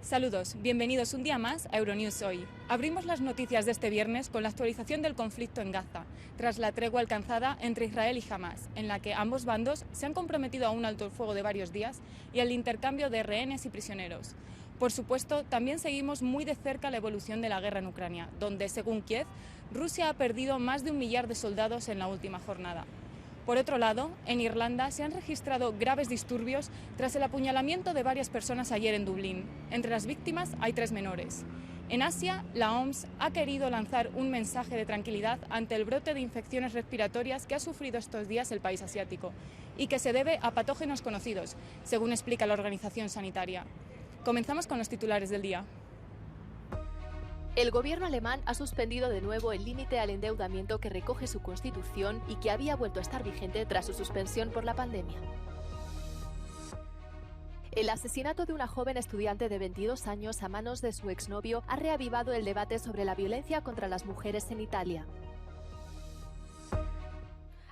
Saludos, bienvenidos un día más a Euronews Hoy. Abrimos las noticias de este viernes con la actualización del conflicto en Gaza, tras la tregua alcanzada entre Israel y Hamás, en la que ambos bandos se han comprometido a un alto el fuego de varios días y al intercambio de rehenes y prisioneros. Por supuesto, también seguimos muy de cerca la evolución de la guerra en Ucrania, donde, según Kiev, Rusia ha perdido más de 1 millar de soldados en la última jornada. Por otro lado, en Irlanda se han registrado graves disturbios tras el apuñalamiento de varias personas ayer en Dublín. Entre las víctimas hay 3 menores. En Asia, la OMS ha querido lanzar un mensaje de tranquilidad ante el brote de infecciones respiratorias que ha sufrido estos días el país asiático y que se debe a patógenos conocidos, según explica la organización sanitaria. Comenzamos con los titulares del día. El gobierno alemán ha suspendido de nuevo el límite al endeudamiento que recoge su constitución y que había vuelto a estar vigente tras su suspensión por la pandemia. El asesinato de una joven estudiante de 22 años a manos de su exnovio ha reavivado el debate sobre la violencia contra las mujeres en Italia.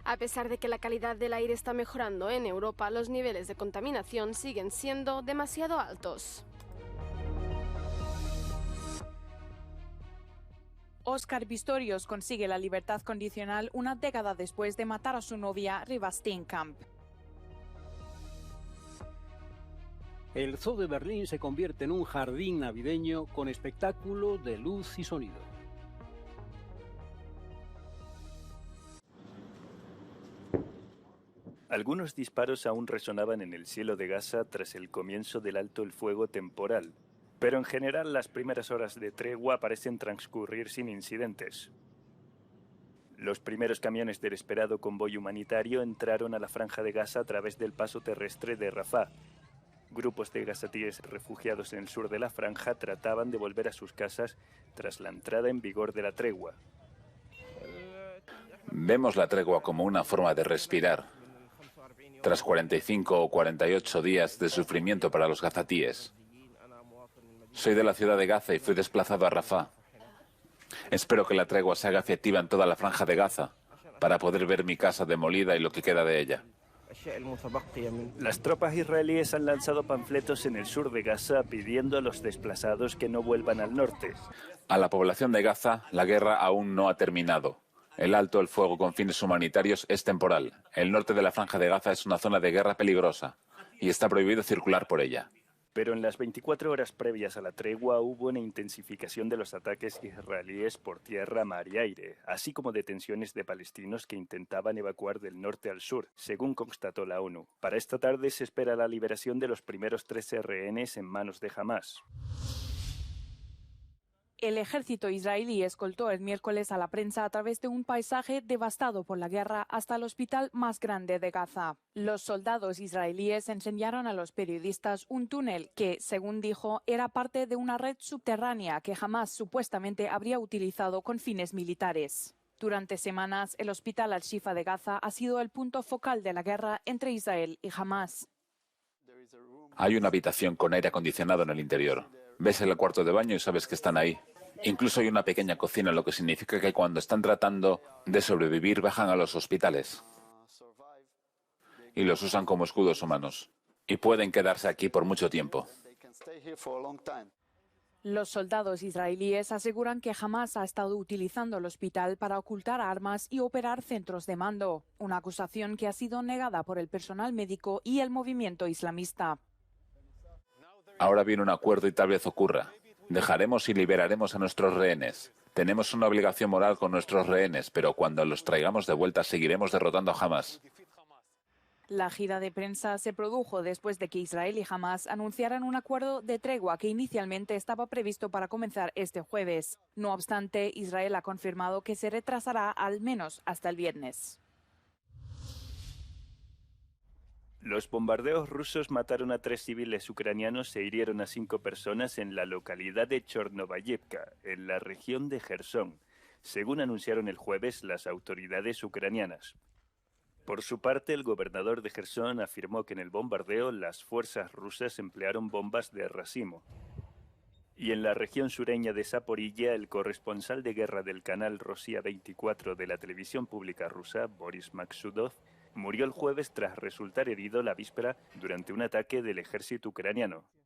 A pesar de que la calidad del aire está mejorando en Europa, los niveles de contaminación siguen siendo demasiado altos. Óscar Pistorius consigue la libertad condicional una década después de matar a su novia Riva Steenkamp. El Zoo de Berlín se convierte en un jardín navideño con espectáculo de luz y sonido. Algunos disparos aún resonaban en el cielo de Gaza tras el comienzo del alto el fuego temporal. Pero en general las primeras horas de tregua parecen transcurrir sin incidentes. Los primeros camiones del esperado convoy humanitario entraron a la franja de Gaza a través del paso terrestre de Rafah. Grupos de gazatíes refugiados en el sur de la franja trataban de volver a sus casas tras la entrada en vigor de la tregua. Vemos la tregua como una forma de respirar, tras 45 o 48 días de sufrimiento para los gazatíes. Soy de la ciudad de Gaza y fui desplazado a Rafah. Espero que la tregua se haga efectiva en toda la franja de Gaza, para poder ver mi casa demolida y lo que queda de ella. Las tropas israelíes han lanzado panfletos en el sur de Gaza pidiendo a los desplazados que no vuelvan al norte. A la población de Gaza, la guerra aún no ha terminado. El alto el fuego con fines humanitarios es temporal. El norte de la franja de Gaza es una zona de guerra peligrosa y está prohibido circular por ella. Pero en las 24 horas previas a la tregua hubo una intensificación de los ataques israelíes por tierra, mar y aire, así como detenciones de palestinos que intentaban evacuar del norte al sur, según constató la ONU. Para esta tarde se espera la liberación de los primeros 13 rehenes en manos de Hamás. El ejército israelí escoltó el miércoles a la prensa a través de un paisaje devastado por la guerra hasta el hospital más grande de Gaza. Los soldados israelíes enseñaron a los periodistas un túnel que, según dijo, era parte de una red subterránea que Hamás supuestamente habría utilizado con fines militares. Durante semanas, el hospital Al-Shifa de Gaza ha sido el punto focal de la guerra entre Israel y Hamás. Hay una habitación con aire acondicionado en el interior. Ves el cuarto de baño y sabes que están ahí. Incluso hay una pequeña cocina, lo que significa que cuando están tratando de sobrevivir bajan a los hospitales y los usan como escudos humanos. Y pueden quedarse aquí por mucho tiempo. Los soldados israelíes aseguran que Hamás ha estado utilizando el hospital para ocultar armas y operar centros de mando, una acusación que ha sido negada por el personal médico y el movimiento islamista. Ahora viene un acuerdo y tal vez ocurra. Dejaremos y liberaremos a nuestros rehenes. Tenemos una obligación moral con nuestros rehenes, pero cuando los traigamos de vuelta seguiremos derrotando a Hamás. La gira de prensa se produjo después de que Israel y Hamás anunciaran un acuerdo de tregua que inicialmente estaba previsto para comenzar este jueves. No obstante, Israel ha confirmado que se retrasará al menos hasta el viernes. Los bombardeos rusos mataron a 3 civiles ucranianos e hirieron a 5 personas en la localidad de Chornobayevka, en la región de Jersón, según anunciaron el jueves las autoridades ucranianas. Por su parte, el gobernador de Jersón afirmó que en el bombardeo las fuerzas rusas emplearon bombas de racimo. Y en la región sureña de Zaporilla, el corresponsal de guerra del canal Rosia 24 de la televisión pública rusa, Boris Maksudov, murió el jueves tras resultar herido la víspera durante un ataque del ejército ucraniano.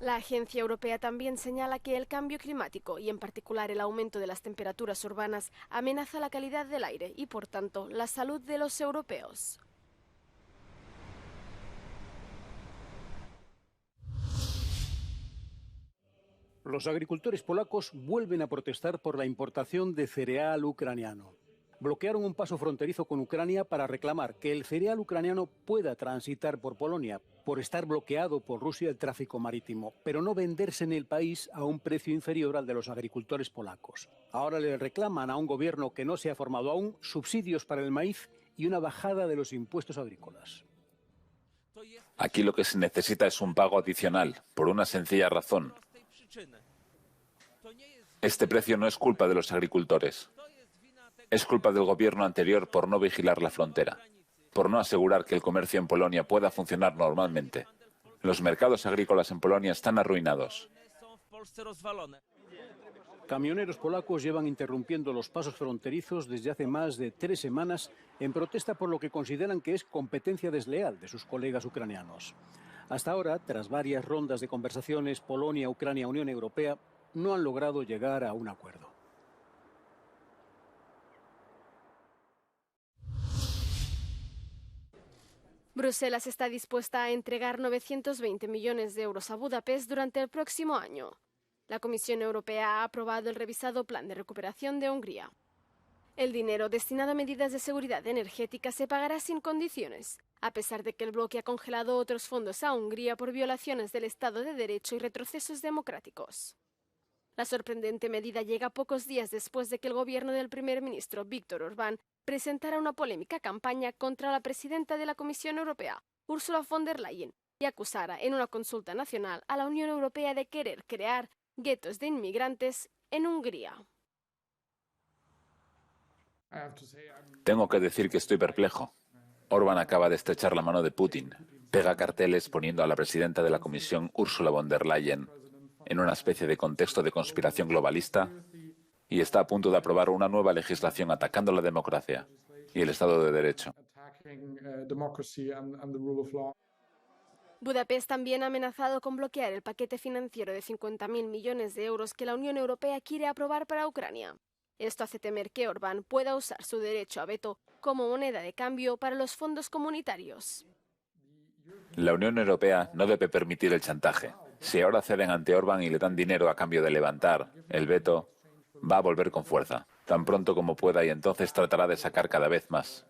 La Agencia Europea también señala que el cambio climático y en particular el aumento de las temperaturas urbanas amenaza la calidad del aire y por tanto la salud de los europeos. Los agricultores polacos vuelven a protestar por la importación de cereal ucraniano. Bloquearon un paso fronterizo con Ucrania para reclamar que el cereal ucraniano pueda transitar por Polonia, por estar bloqueado por Rusia el tráfico marítimo, pero no venderse en el país a un precio inferior al de los agricultores polacos. Ahora le reclaman a un gobierno que no se ha formado aún subsidios para el maíz y una bajada de los impuestos agrícolas. Aquí lo que se necesita es un pago adicional, por una sencilla razón. Este precio no es culpa de los agricultores. Es culpa del gobierno anterior por no vigilar la frontera, por no asegurar que el comercio en Polonia pueda funcionar normalmente. Los mercados agrícolas en Polonia están arruinados. Camioneros polacos llevan interrumpiendo los pasos fronterizos desde hace más de 3 semanas en protesta por lo que consideran que es competencia desleal de sus colegas ucranianos. Hasta ahora, tras varias rondas de conversaciones, Polonia, Ucrania, Unión Europea no han logrado llegar a un acuerdo. Bruselas está dispuesta a entregar 920 millones de euros a Budapest durante el próximo año. La Comisión Europea ha aprobado el revisado plan de recuperación de Hungría. El dinero destinado a medidas de seguridad energética se pagará sin condiciones, a pesar de que el bloque ha congelado otros fondos a Hungría por violaciones del Estado de Derecho y retrocesos democráticos. La sorprendente medida llega pocos días después de que el gobierno del primer ministro Viktor Orbán presentara una polémica campaña contra la presidenta de la Comisión Europea, Ursula von der Leyen, y acusara en una consulta nacional a la Unión Europea de querer crear guetos de inmigrantes en Hungría. Tengo que decir que estoy perplejo. Orbán acaba de estrechar la mano de Putin, pega carteles poniendo a la presidenta de la Comisión, Ursula von der Leyen, en una especie de contexto de conspiración globalista y está a punto de aprobar una nueva legislación atacando la democracia y el Estado de Derecho. Budapest también ha amenazado con bloquear el paquete financiero de 50.000 millones de euros que la Unión Europea quiere aprobar para Ucrania. Esto hace temer que Orbán pueda usar su derecho a veto como moneda de cambio para los fondos comunitarios. La Unión Europea no debe permitir el chantaje. Si ahora ceden ante Orbán y le dan dinero a cambio de levantar el veto, va a volver con fuerza, tan pronto como pueda, y entonces tratará de sacar cada vez más.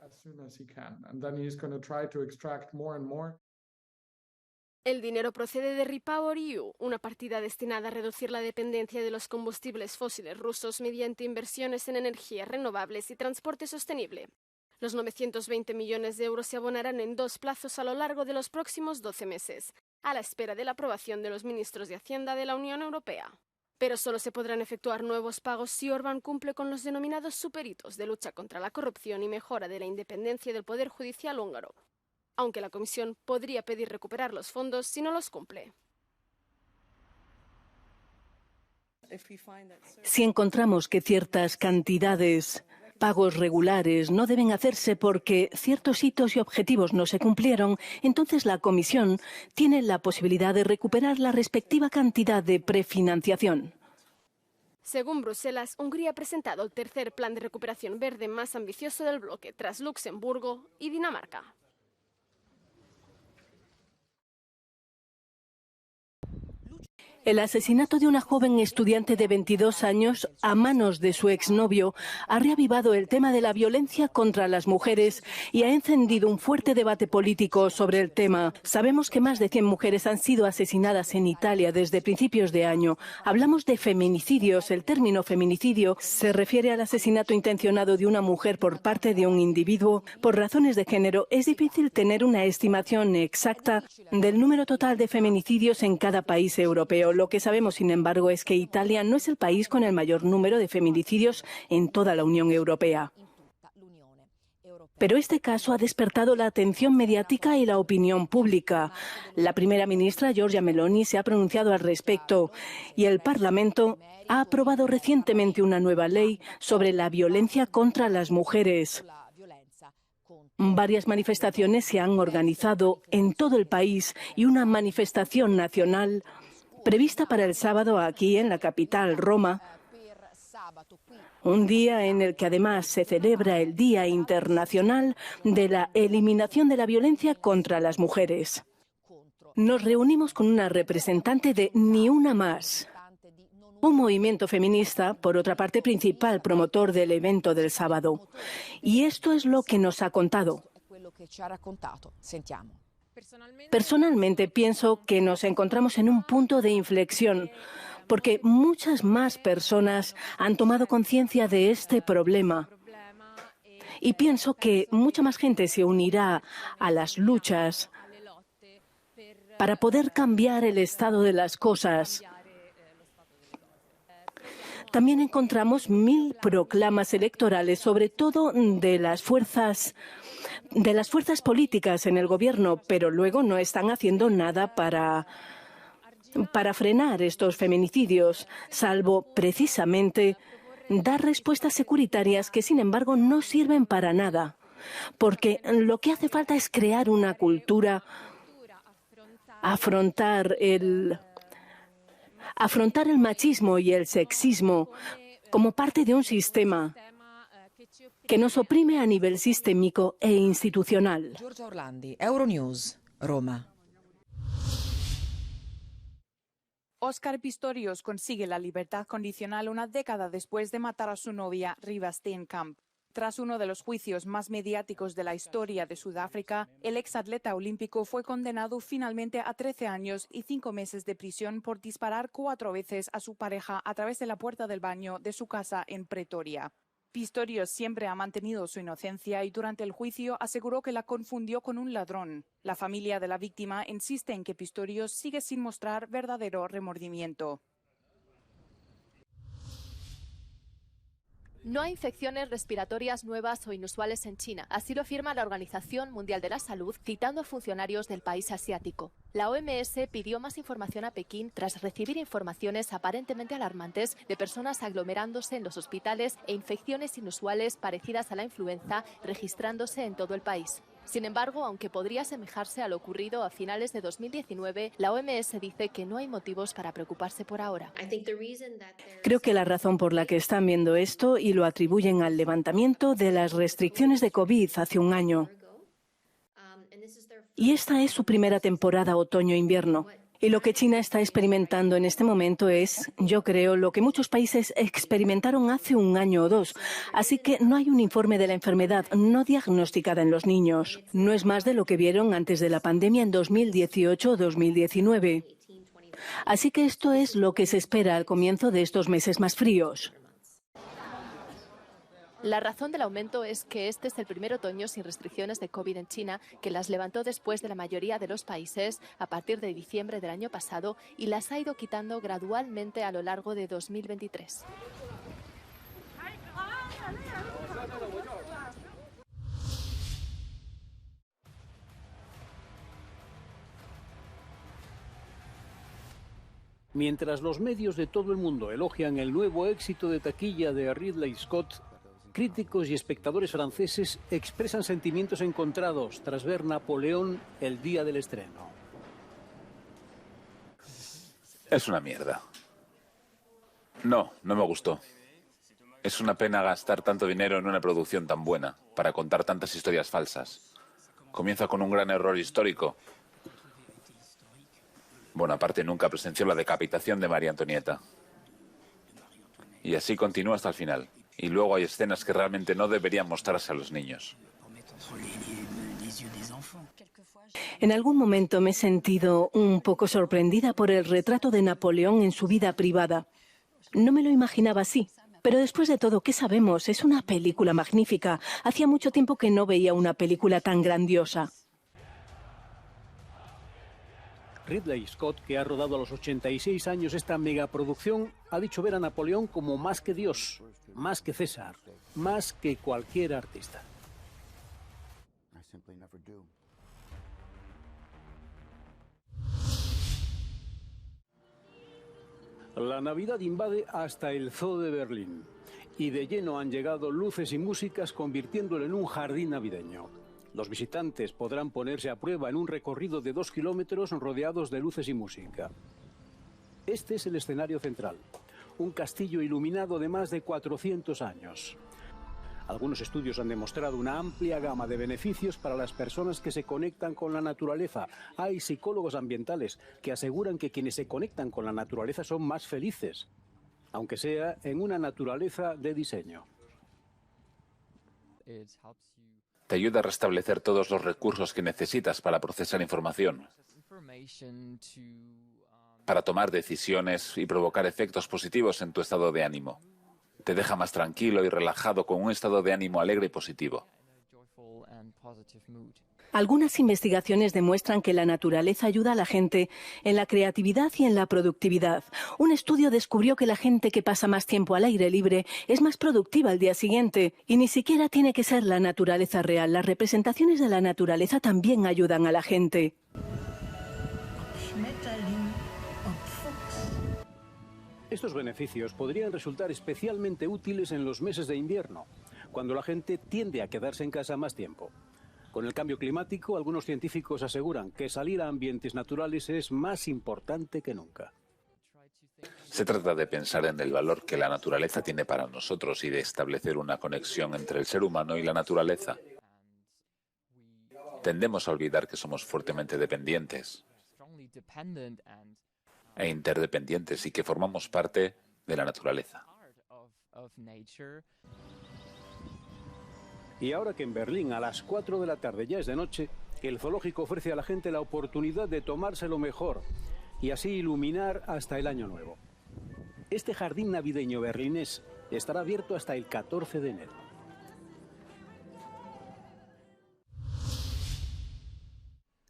El dinero procede de REPowerEU, una partida destinada a reducir la dependencia de los combustibles fósiles rusos mediante inversiones en energías renovables y transporte sostenible. Los 920 millones de euros se abonarán en 2 plazos a lo largo de los próximos 12 meses, a la espera de la aprobación de los ministros de Hacienda de la Unión Europea. Pero solo se podrán efectuar nuevos pagos si Orbán cumple con los denominados superitos de lucha contra la corrupción y mejora de la independencia del Poder Judicial húngaro, aunque la Comisión podría pedir recuperar los fondos si no los cumple. Si encontramos que ciertas cantidades, pagos regulares, no deben hacerse porque ciertos hitos y objetivos no se cumplieron, entonces la Comisión tiene la posibilidad de recuperar la respectiva cantidad de prefinanciación. Según Bruselas, Hungría ha presentado el tercer plan de recuperación verde más ambicioso del bloque, tras Luxemburgo y Dinamarca. El asesinato de una joven estudiante de 22 años a manos de su exnovio ha reavivado el tema de la violencia contra las mujeres y ha encendido un fuerte debate político sobre el tema. Sabemos que más de 100 mujeres han sido asesinadas en Italia desde principios de año. Hablamos de feminicidios. El término feminicidio se refiere al asesinato intencionado de una mujer por parte de un individuo. Por razones de género, es difícil tener una estimación exacta del número total de feminicidios en cada país europeo. Lo que sabemos, sin embargo, es que Italia no es el país con el mayor número de feminicidios en toda la Unión Europea. Pero este caso ha despertado la atención mediática y la opinión pública. La primera ministra, Giorgia Meloni, se ha pronunciado al respecto y el Parlamento ha aprobado recientemente una nueva ley sobre la violencia contra las mujeres. Varias manifestaciones se han organizado en todo el país y una manifestación nacional prevista para el sábado aquí en la capital, Roma. Un día en el que además se celebra el Día Internacional de la Eliminación de la Violencia contra las Mujeres. Nos reunimos con una representante de Ni Una Más, un movimiento feminista, por otra parte, principal promotor del evento del sábado. Y esto es lo que nos ha contado. Personalmente pienso que nos encontramos en un punto de inflexión, porque muchas más personas han tomado conciencia de este problema. Y pienso que mucha más gente se unirá a las luchas para poder cambiar el estado de las cosas. También encontramos 1000 proclamas electorales, sobre todo de las fuerzas políticas en el gobierno, pero luego no están haciendo nada para frenar estos feminicidios, salvo precisamente dar respuestas securitarias que, sin embargo, no sirven para nada. Porque lo que hace falta es crear una cultura, afrontar el machismo y el sexismo como parte de un sistema que nos oprime a nivel sistémico e institucional. Giorgia Orlandi, Euronews, Roma. Óscar Pistorius consigue la libertad condicional una década después de matar a su novia, Riva Steenkamp. Tras uno de los juicios más mediáticos de la historia de Sudáfrica, el exatleta olímpico fue condenado finalmente a 13 años y 5 meses de prisión por disparar 4 veces a su pareja a través de la puerta del baño de su casa en Pretoria. Pistorius siempre ha mantenido su inocencia y durante el juicio aseguró que la confundió con un ladrón. La familia de la víctima insiste en que Pistorius sigue sin mostrar verdadero remordimiento. No hay infecciones respiratorias nuevas o inusuales en China, así lo afirma la Organización Mundial de la Salud, citando a funcionarios del país asiático. La OMS pidió más información a Pekín tras recibir informaciones aparentemente alarmantes de personas aglomerándose en los hospitales e infecciones inusuales parecidas a la influenza registrándose en todo el país. Sin embargo, aunque podría asemejarse a lo ocurrido a finales de 2019, la OMS dice que no hay motivos para preocuparse por ahora. Creo que la razón por la que están viendo esto y lo atribuyen al levantamiento de las restricciones de COVID hace un año. Y esta es su primera temporada otoño-invierno. Y lo que China está experimentando en este momento es, yo creo, lo que muchos países experimentaron hace un año o 2. Así que no hay un informe de la enfermedad no diagnosticada en los niños. No es más de lo que vieron antes de la pandemia en 2018 o 2019. Así que esto es lo que se espera al comienzo de estos meses más fríos. La razón del aumento es que este es el primer otoño sin restricciones de COVID en China, que las levantó después de la mayoría de los países a partir de diciembre del año pasado y las ha ido quitando gradualmente a lo largo de 2023. Mientras los medios de todo el mundo elogian el nuevo éxito de taquilla de Ridley Scott, críticos y espectadores franceses expresan sentimientos encontrados tras ver Napoleón el día del estreno. Es una mierda. No me gustó. Es una pena gastar tanto dinero en una producción tan buena para contar tantas historias falsas. Comienza con un gran error histórico. Bonaparte nunca presenció la decapitación de María Antonieta. Y así continúa hasta el final. Y luego hay escenas que realmente no deberían mostrarse a los niños. En algún momento me he sentido un poco sorprendida por el retrato de Napoleón en su vida privada. No me lo imaginaba así. Pero después de todo, ¿qué sabemos? Es una película magnífica. Hacía mucho tiempo que no veía una película tan grandiosa. Ridley Scott, que ha rodado a los 86 años esta megaproducción, ha dicho ver a Napoleón como más que Dios, más que César, más que cualquier artista. La Navidad invade hasta el Zoo de Berlín y de lleno han llegado luces y músicas convirtiéndolo en un jardín navideño. Los visitantes podrán ponerse a prueba en un recorrido de 2 kilómetros rodeados de luces y música. Este es el escenario central, un castillo iluminado de más de 400 años. Algunos estudios han demostrado una amplia gama de beneficios para las personas que se conectan con la naturaleza. Hay psicólogos ambientales que aseguran que quienes se conectan con la naturaleza son más felices, aunque sea en una naturaleza de diseño. Te ayuda a restablecer todos los recursos que necesitas para procesar información, para tomar decisiones y provocar efectos positivos en tu estado de ánimo. Te deja más tranquilo y relajado con un estado de ánimo alegre y positivo. Algunas investigaciones demuestran que la naturaleza ayuda a la gente en la creatividad y en la productividad. Un estudio descubrió que la gente que pasa más tiempo al aire libre es más productiva al día siguiente. Y ni siquiera tiene que ser la naturaleza real. Las representaciones de la naturaleza también ayudan a la gente. Estos beneficios podrían resultar especialmente útiles en los meses de invierno, cuando la gente tiende a quedarse en casa más tiempo. Con el cambio climático, algunos científicos aseguran que salir a ambientes naturales es más importante que nunca. Se trata de pensar en el valor que la naturaleza tiene para nosotros y de establecer una conexión entre el ser humano y la naturaleza. Tendemos a olvidar que somos fuertemente dependientes e interdependientes y que formamos parte de la naturaleza. Y ahora que en Berlín a las 4 de la tarde ya es de noche, el zoológico ofrece a la gente la oportunidad de tomárselo mejor y así iluminar hasta el año nuevo. Este jardín navideño berlinés estará abierto hasta el 14 de enero.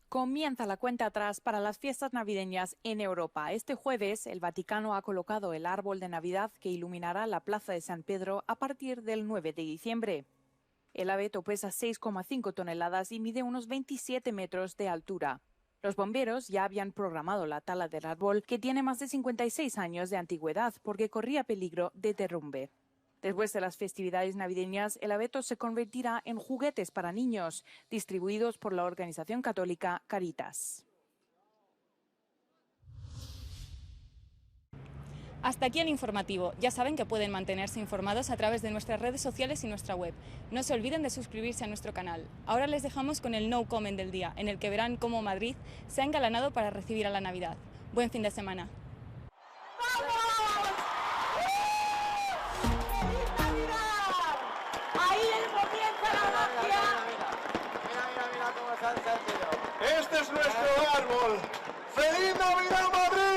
Comienza la cuenta atrás para las fiestas navideñas en Europa. Este jueves, el Vaticano ha colocado el árbol de Navidad que iluminará la Plaza de San Pedro a partir del 9 de diciembre. El abeto pesa 6,5 toneladas y mide unos 27 metros de altura. Los bomberos ya habían programado la tala del árbol, que tiene más de 56 años de antigüedad, porque corría peligro de derrumbe. Después de las festividades navideñas, el abeto se convertirá en juguetes para niños, distribuidos por la organización católica Caritas. Hasta aquí el informativo. Ya saben que pueden mantenerse informados a través de nuestras redes sociales y nuestra web. No se olviden de suscribirse a nuestro canal. Ahora les dejamos con el No Comment del día, en el que verán cómo Madrid se ha engalanado para recibir a la Navidad. Buen fin de semana. Este es nuestro árbol. ¡Feliz Navidad, Madrid!